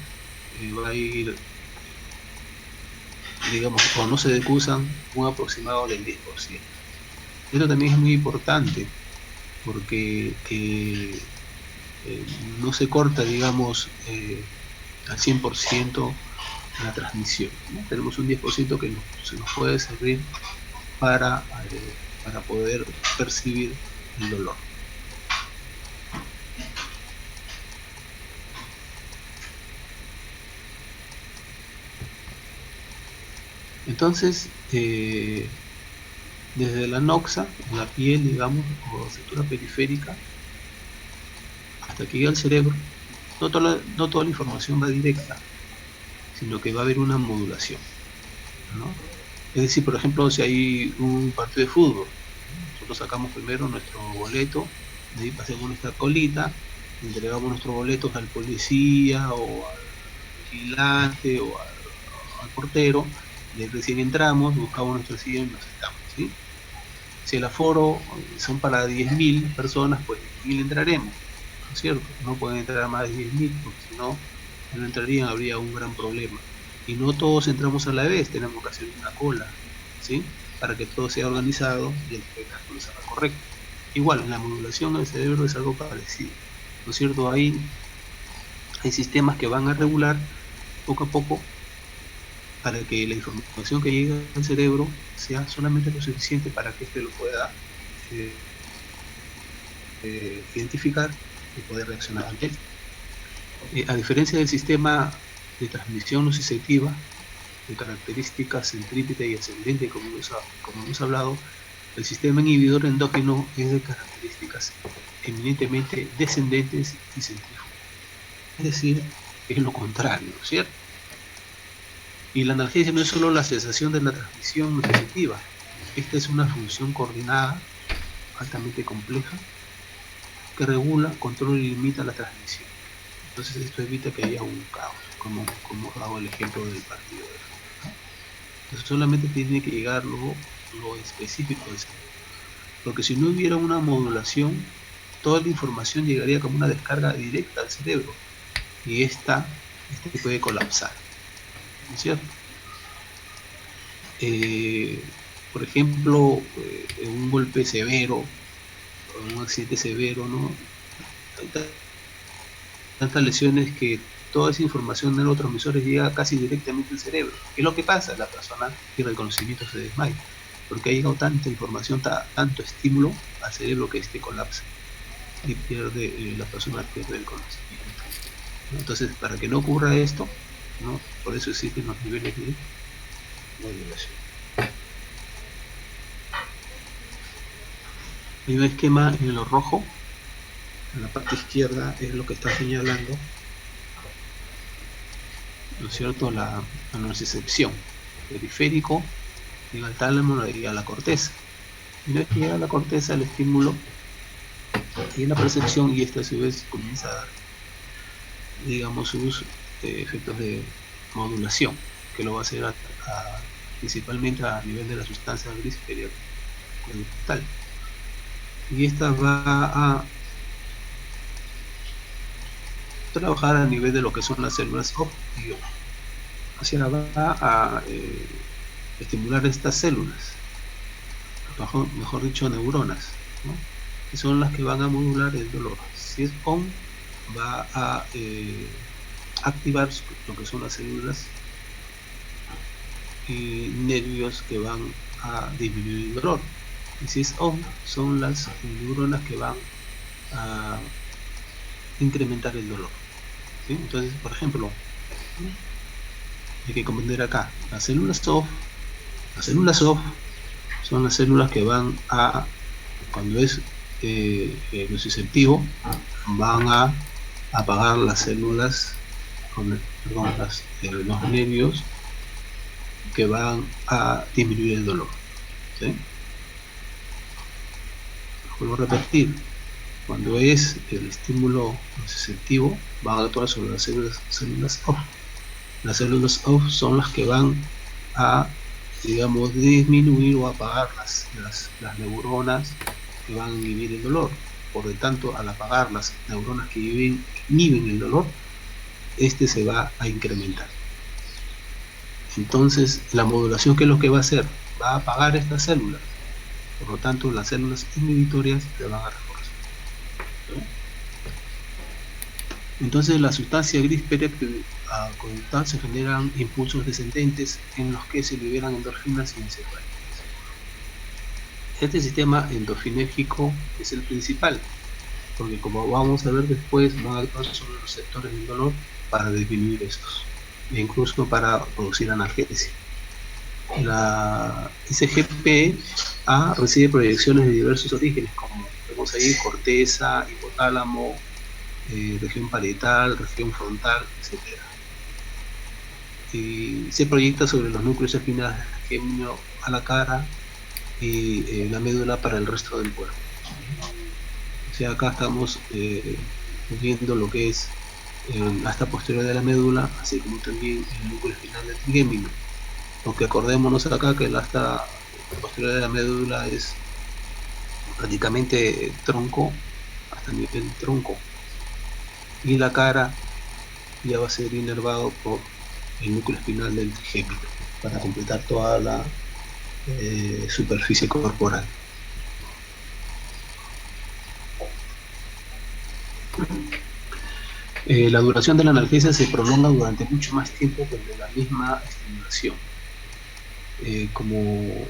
va a ir, digamos, o no se decusan, un aproximado del 10%. Esto también es muy importante porque no se corta, digamos, al 100% la transmisión, ¿no? Tenemos un 10% que se nos puede servir para poder percibir el dolor. Entonces, desde la noxa, la piel, digamos, o estructura periférica, hasta que llega al cerebro, no toda la información va directa, sino que va a haber una modulación, ¿no? Es decir, por ejemplo, si hay un partido de fútbol, nosotros sacamos primero nuestro boleto, de ahí pasamos nuestra colita, entregamos nuestros boletos al policía o al vigilante o al portero, de recién entramos, buscamos nuestra silla y nos sentamos, ¿sí? Si el aforo son para 10.000 personas, pues 10.000 entraremos, ¿no es cierto? No pueden entrar más de 10.000, porque si no, no entrarían, habría un gran problema. Y no todos entramos a la vez, tenemos que hacer una cola, ¿sí? Para que todo sea organizado y el espectáculo sea correcto. Igual, en la modulación del cerebro es algo parecido, ¿no es cierto? Hay sistemas que van a regular poco a poco para que la información que llega al cerebro sea solamente lo suficiente para que éste lo pueda identificar y poder reaccionar ante él. A diferencia del sistema de transmisión nociceptiva, de características centrípeta y ascendente, como hemos hablado, el sistema inhibidor endógeno es de características eminentemente descendentes y centrífugas. Es decir, es lo contrario, ¿cierto? Y la analgesia no es solo la cesación de la transmisión nociceptiva, esta es una función coordinada, altamente compleja, que regula, controla y limita la transmisión. Entonces esto evita que haya un caos, como hago el ejemplo del partido de fútbol, ¿no? Entonces solamente tiene que llegar lo específico del cerebro. Porque si no hubiera una modulación, toda la información llegaría como una descarga directa al cerebro y esta puede colapsar, ¿no es cierto? Por ejemplo, un golpe severo, un accidente severo, ¿no? Hay tantas lesiones que toda esa información de neurotransmisores llega casi directamente al cerebro. ¿Qué es lo que pasa? La persona pierde el conocimiento, se desmaya, porque ha llegado tanta información, tanto estímulo al cerebro que colapsa y la persona pierde el conocimiento, ¿no? Entonces, para que no ocurra esto, ¿no? Por eso existen los niveles de modulación. Hay un esquema en lo rojo, en la parte izquierda es lo que está señalando, ¿no es cierto?, la nocicepción. Periférico, llega al tálamo y a la corteza. Y una vez que llega a la corteza, el estímulo tiene la percepción y esta a su vez comienza a dar, digamos, sus efectos de modulación, que lo va a hacer principalmente a nivel de la sustancia gris periconductal. Y esta va a trabajar a nivel de lo que son las células óptico, va a estimular estas células, mejor dicho, neuronas, ¿no? Que son las que van a modular el dolor. Si es ON, va a activar lo que son las células y nervios que van a disminuir el dolor. Y si es ON, son las neuronas que van a incrementar el dolor, ¿sí? Entonces, por ejemplo, hay que comprender acá, las células soft son las células que van a, cuando es nociceptivo, van a apagar las células, perdón, los nervios que van a disminuir el dolor. ¿Sí? Vuelvo a repetir, cuando es el estímulo nociceptivo, van a actuar sobre las células OFF. Las células OFF son las que van a, digamos, disminuir o apagar las neuronas que van a inhibir el dolor. Por lo tanto, al apagar las neuronas que inhiben el dolor, este se va a incrementar. Entonces, la modulación, ¿qué es lo que va a hacer? Va a apagar estas células. Por lo tanto, las células inhibitorias se van a reforzar. Entonces, la sustancia gris periacoyuntal se generan impulsos descendentes en los que se liberan endorfinas y encefalinas. Este sistema endorfinérgico es el principal, porque como vamos a ver después, van a actuar sobre los receptores del dolor para disminuir estos, e incluso para producir analgesia. La SGPA recibe proyecciones de diversos orígenes, como vemos ahí, corteza, hipotálamo, región parietal, región frontal, etc. Y se proyecta sobre los núcleos espinales del gemio a la cara y la médula para el resto del cuerpo. O sea, acá estamos viendo lo que es el asta posterior de la médula, así como también el núcleo espinal del trigémino. Aunque acordémonos acá que el asta posterior de la médula es prácticamente tronco, hasta nivel tronco, y la cara ya va a ser inervado por el núcleo espinal del trigémino para completar toda la superficie corporal. La duración de la analgesia se prolonga durante mucho más tiempo que de la misma estimulación. Como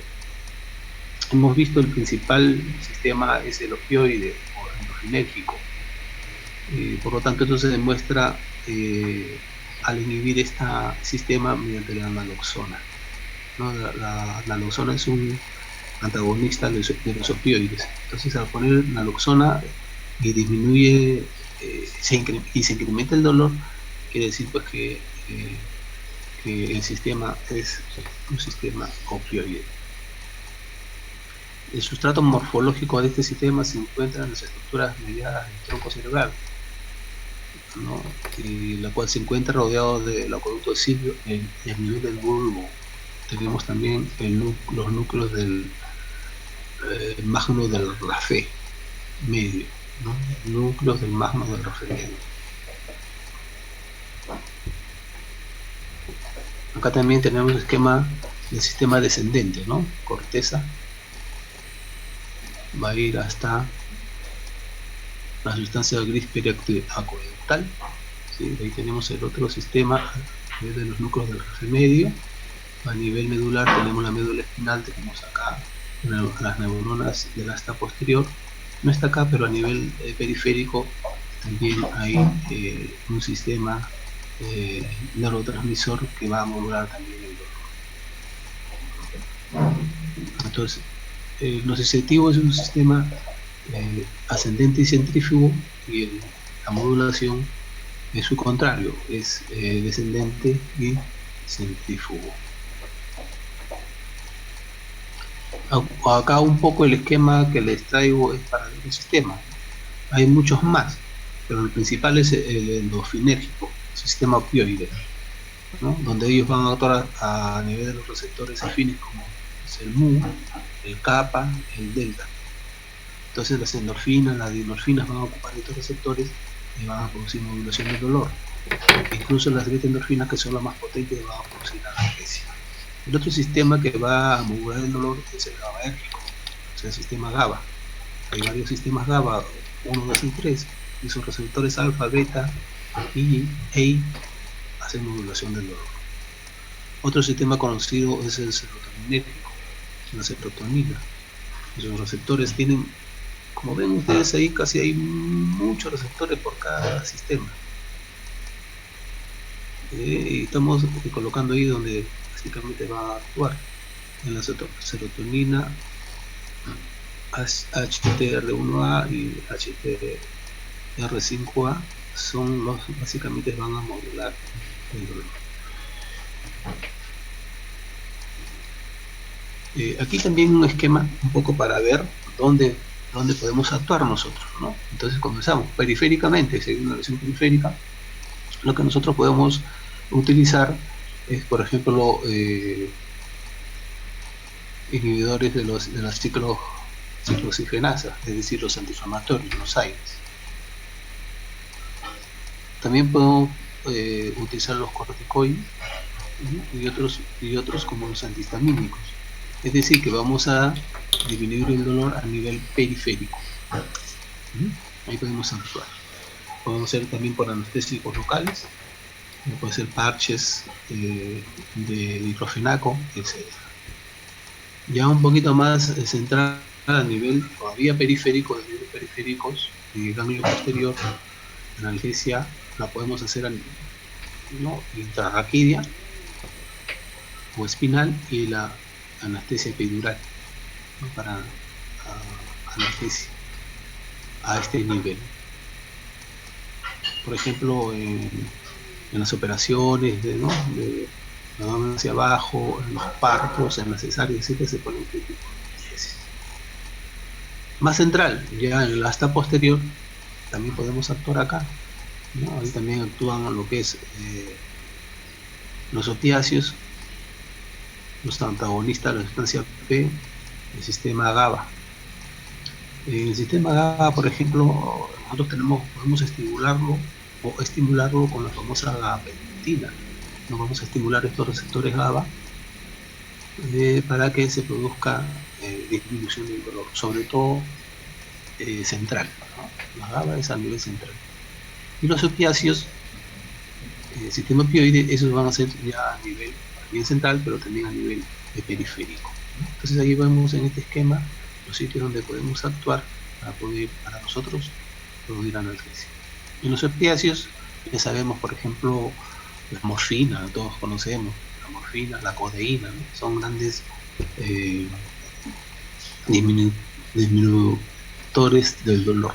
hemos visto, el principal sistema es el opioide o endorfinérgico. Por lo tanto, esto se demuestra al inhibir este sistema mediante la naloxona, ¿no? La naloxona es un antagonista de los opioides. Entonces, al poner naloxona y disminuye y se incrementa el dolor, quiere decir pues que el sistema es un sistema opioide. El sustrato morfológico de este sistema se encuentra en las estructuras mediadas del tronco cerebral, ¿no? Y la cual se encuentra rodeado del acueducto de Silvio y a nivel del bulbo. Tenemos también los núcleos del magno del Raphe medio, ¿no? Núcleos del magno del Raphe medio. Acá también tenemos el esquema del sistema descendente, ¿no? Corteza va a ir hasta la sustancia gris periacoyuntal, ¿sí? Ahí tenemos el otro sistema de los núcleos del Raphe medio. A nivel medular tenemos la médula espinal, tenemos acá las neuronas del asta posterior. No está acá, pero a nivel periférico también hay un sistema neurotransmisor que va a modular también el dolor. Entonces, el nociceptivo es un sistema ascendente y centrífugo, y la modulación es su contrario, es descendente y centrífugo. Acá un poco el esquema que les traigo es para el sistema. Hay muchos más, pero el principal es el endorfinérgico, el sistema opioide, ¿no? Donde ellos van a actuar a nivel de los receptores afines, como es el mu, el kappa, el delta. Entonces las endorfinas, las dinorfinas van a ocupar estos receptores y van a producir modulación del dolor. Incluso las beta-endorfinas, que son las más potentes, van a producir analgesia. El otro sistema que va a modular el dolor es el GABAérgico, o sea, el sistema GABA. Hay varios sistemas GABA, 1, 2 y 3, y sus receptores alfa, beta y EI hacen modulación del dolor. Otro sistema conocido es el serotoninérgico, la serotonina. Sus receptores tienen, como ven ustedes ahí, casi hay muchos receptores por cada sistema. Y estamos colocando ahí donde básicamente va a actuar. en la serotonina, HTR1A y HTR5A son los básicamente van a modular el dolor. Aquí también un esquema un poco para ver dónde podemos actuar nosotros, ¿no? Entonces comenzamos periféricamente, si hay una lesión periférica, lo que nosotros podemos utilizar es, por ejemplo, inhibidores de las ciclooxigenasas, es decir, los antiinflamatorios, los AINES. También podemos utilizar los corticoides, ¿no? y otros como los antihistamínicos. Es decir, que vamos a disminuir el dolor a nivel periférico. Ahí podemos actuar. Podemos hacer también por anestésicos locales, puede ser parches de diclofenaco, etc. Ya un poquito más central a nivel todavía periférico, de niveles periféricos, y ganglio posterior, analgesia la podemos hacer ¿no? intrarraquídea o espinal, y la anestesia epidural, ¿no? para anestesia a este nivel. Por ejemplo, en las operaciones de la mano hacia abajo, en los partos, en las cesáreas, etc., se pone este tipo de anestesia. Más central, ya en la asta posterior, también podemos actuar acá, ¿no? Ahí también actúan lo que es los opiáceos, los antagonistas de la sustancia P, el sistema GABA. En el sistema GABA, por ejemplo, nosotros podemos estimularlo con la famosa gabapentina. Nos vamos a estimular estos receptores GABA para que se produzca disminución del dolor, sobre todo central, ¿no? La GABA es a nivel central. Y los opiáceos, el sistema opioide, esos van a ser ya a nivel bien central, pero también a nivel periférico, ¿no? Entonces ahí vemos en este esquema los sitios donde podemos actuar para nosotros producir analgesia. En los opiáceos ya sabemos, por ejemplo, la morfina, todos conocemos la morfina, la codeína, ¿no? Son grandes disminutores del dolor.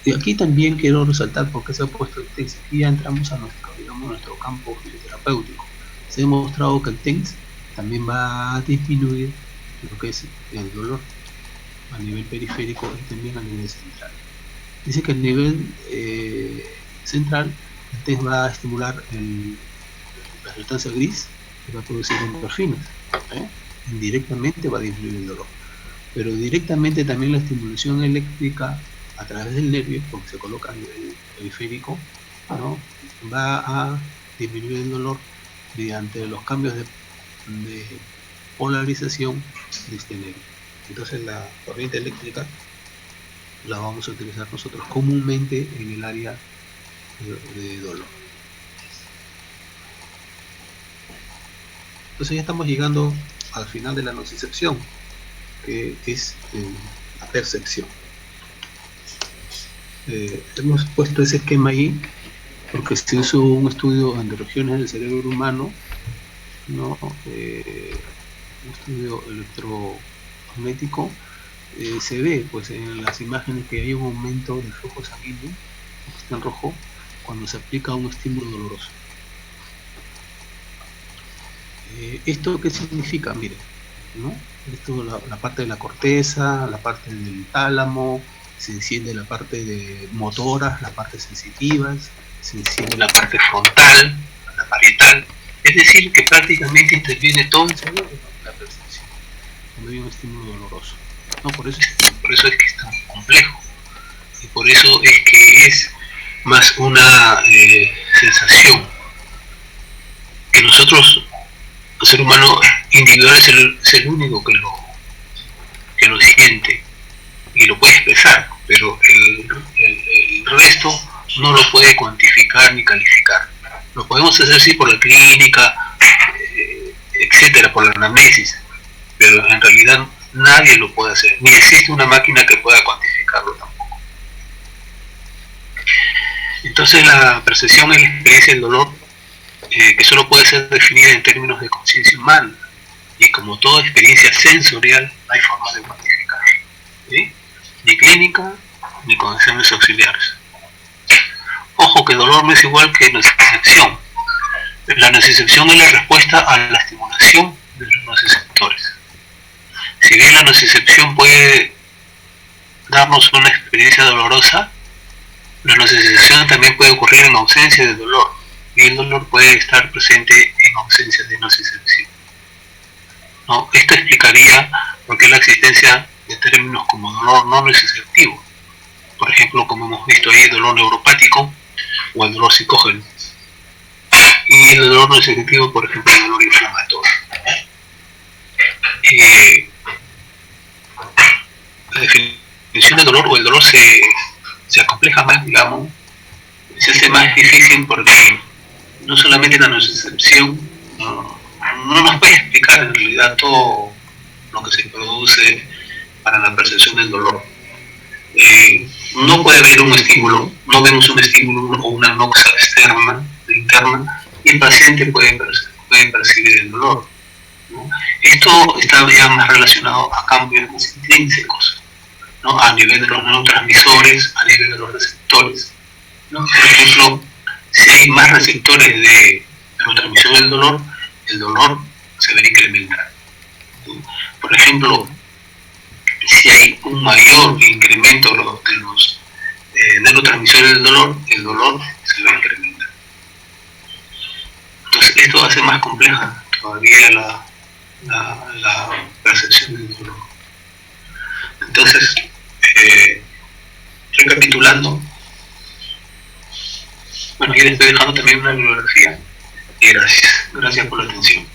Y aquí también quiero resaltar porque se ha puesto el TENS. Aquí ya entramos a nuestro campo terapéutico. Se ha demostrado que el TENS también va a disminuir lo que es el dolor a nivel periférico y también a nivel central. Dice que a nivel central, el TENS va a estimular la sustancia gris que va a producir endorfinas. Indirectamente va a disminuir el dolor, pero directamente también la estimulación eléctrica a través del nervio, porque se coloca a nivel periférico, ¿no? Va a disminuir el dolor mediante los cambios de polarización de este nervio. Entonces la corriente eléctrica la vamos a utilizar nosotros comúnmente en el área de dolor. Entonces ya estamos llegando al final de la nocicepción, que es la percepción. Hemos puesto ese esquema ahí porque se hizo un estudio de regiones del cerebro humano, ¿no? Un estudio electromagnético. Se ve pues en las imágenes que hay un aumento del flujo sanguíneo, que está en rojo, cuando se aplica un estímulo doloroso. ¿Esto qué significa? Miren, ¿no? Esto, la parte de la corteza, la parte del tálamo, se enciende la parte de motoras, las partes sensitivas, se enciende la parte frontal, la parietal, es decir, que prácticamente interviene todo el cerebro en la percepción cuando hay un estímulo doloroso. No, por eso es que es tan complejo, y por eso es que es más una sensación que nosotros, el ser humano individual, es el único que lo siente y lo puede expresar, pero el resto no lo puede cuantificar ni calificar. Lo podemos hacer sí por la clínica, etcétera, por la anamnesis, pero en realidad nadie lo puede hacer, ni existe una máquina que pueda cuantificarlo tampoco. Entonces la percepción es la experiencia del dolor que solo puede ser definida en términos de conciencia humana, y como toda experiencia sensorial, no hay forma de cuantificar, ¿sí? Ni clínica, ni con acciones auxiliares. Ojo que dolor no es igual que nocicepción. La nocicepción es la respuesta a la estimulación de los nociceptores. Si bien la nocicepción puede darnos una experiencia dolorosa, la nocicepción también puede ocurrir en ausencia de dolor, y el dolor puede estar presente en ausencia de nocicepción, ¿no? Esto explicaría por qué la existencia de términos como dolor no nociceptivo, por ejemplo, como hemos visto ahí, el dolor neuropático o el dolor psicógeno, y el dolor nociceptivo, por ejemplo, el dolor inflamatorio. La definición de dolor, o el dolor se acompleja más, digamos, se hace más difícil porque no solamente la nocicepción no nos puede explicar en realidad todo lo que se produce para la percepción del dolor. No puede haber un estímulo, no vemos un estímulo o una noxa externa, interna, y el paciente puede percibir el dolor, ¿no? Esto está ya más relacionado a cambios más intrínsecos, ¿no? A nivel de los neurotransmisores, a nivel de los receptores, ¿no? Por ejemplo, si hay más receptores de neurotransmisión del dolor, el dolor se verá incrementar, ¿no? Por ejemplo, si hay un mayor incremento de los neurotransmisores del dolor, el dolor se va a incrementar. Entonces, esto hace más compleja todavía la percepción del dolor. Entonces, recapitulando, bueno, aquí les estoy dejando también una bibliografía, y gracias por la atención.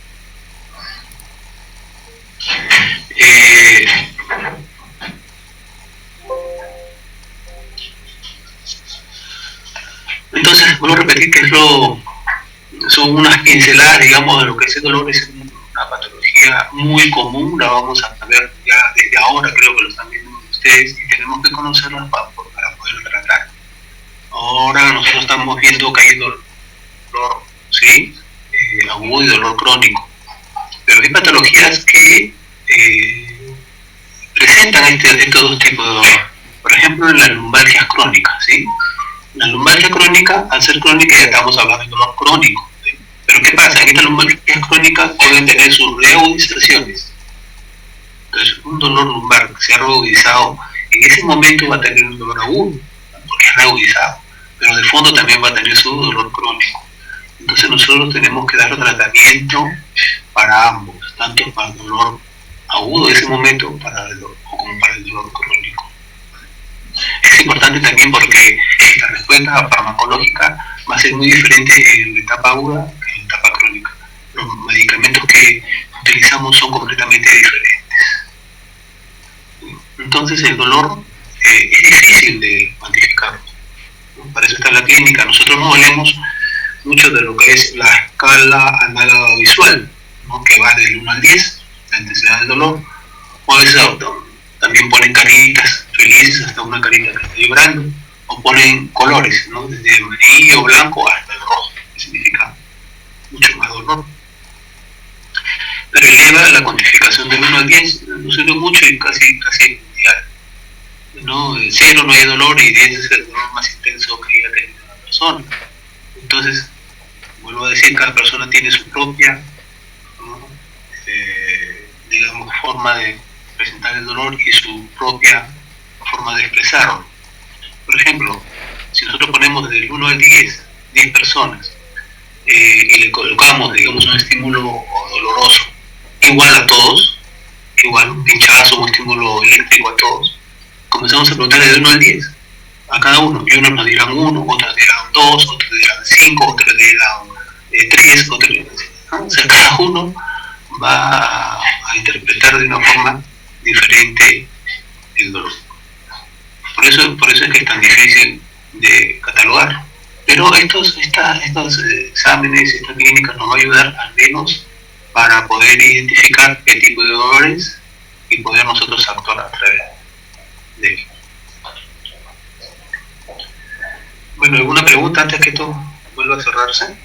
Entonces, vuelvo a repetir que son unas pinceladas, digamos, de lo que es el dolor. Es una patología muy común, la vamos a ver ya desde ahora, creo que lo están viendo ustedes, y tenemos que conocerla para poder tratar. Ahora nosotros estamos viendo que hay dolor, ¿sí? Agudo y dolor crónico, pero hay patologías que presentan estos dos tipos de dolor. Por ejemplo, en las lumbalgias crónicas, ¿sí? La lumbalgia crónica, al ser crónica, ya estamos hablando de dolor crónico, ¿sí? Pero ¿qué pasa? En estas lumbalgias crónicas pueden tener sus reagudizaciones. Entonces, un dolor lumbar que se ha reagudizado, en ese momento va a tener un dolor agudo, porque es reagudizado, pero de fondo también va a tener su dolor crónico. Entonces nosotros tenemos que dar tratamiento para ambos, tanto para el dolor agudo de ese momento como para el dolor crónico. Es importante también porque la respuesta farmacológica va a ser muy diferente en la etapa aguda que en la etapa crónica. Los medicamentos que utilizamos son completamente diferentes. Entonces el dolor es difícil de cuantificar, ¿no? Para eso está la clínica. Nosotros nos valemos mucho de lo que es la escala análoga visual, ¿no? Que va del 1 al 10, la intensidad del dolor. O a veces también ponen caritas felices hasta una carita que está vibrando, o ponen colores, ¿no? Desde amarillo, blanco hasta el rojo, que significa mucho más dolor. Pero eleva la cuantificación del 1 al 10, no sirve mucho y casi mundial, ¿no? 0 no hay dolor y 10 es el dolor más intenso que haya tenido la persona. Entonces, vuelvo a decir, cada persona tiene su propia, ¿no? Digamos, forma de presentar el dolor y su propia forma de expresarlo. Por ejemplo, si nosotros ponemos del 1 al 10 personas, y le colocamos, digamos, un estímulo doloroso igual a todos, igual un pinchazo, un estímulo eléctrico a todos, comenzamos a preguntar del 1 al 10 a cada uno, y unos nos dirán 1, otros dirán 2, otros dirán 5, otros dirán 3, otros dirán 6, ¿no? O sea, cada uno va a interpretar de una forma diferente el dolor. Por eso es que es tan difícil de catalogar. Pero estos exámenes, esta clínica nos va a ayudar al menos para poder identificar qué tipo de dolores y poder nosotros actuar a través de ellos. Bueno, ¿alguna pregunta antes que esto vuelva a cerrarse?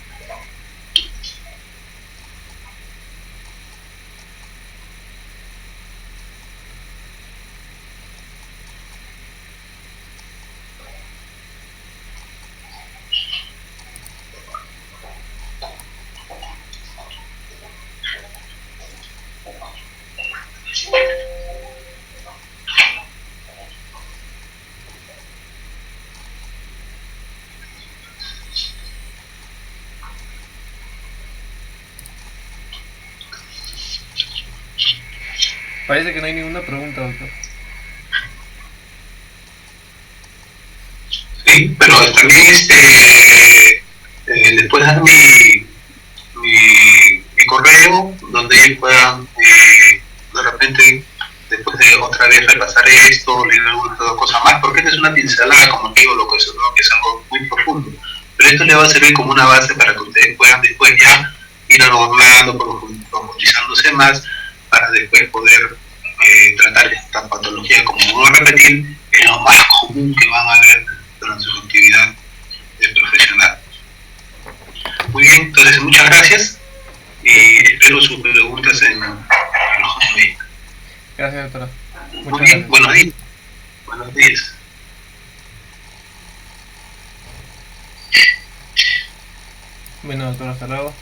Parece que no hay ninguna pregunta, doctor. Sí, pero también les puedes dar mi correo donde ellos puedan de repente después de otra vez repasar esto, leer alguna otra cosa más, porque esta es una pincelada, como digo, lo que es algo muy profundo. Pero esto le va a servir como una base para que ustedes puedan después ya ir armando, profundizándose más, para después poder tratar esta patología, como vuelvo a repetir, es lo más común que van a ver durante su actividad profesional. Muy bien, entonces muchas gracias y espero sus preguntas en los mail. Gracias, doctora. Muy bien, buenos días. Buenos días. Bueno, doctora, hasta luego.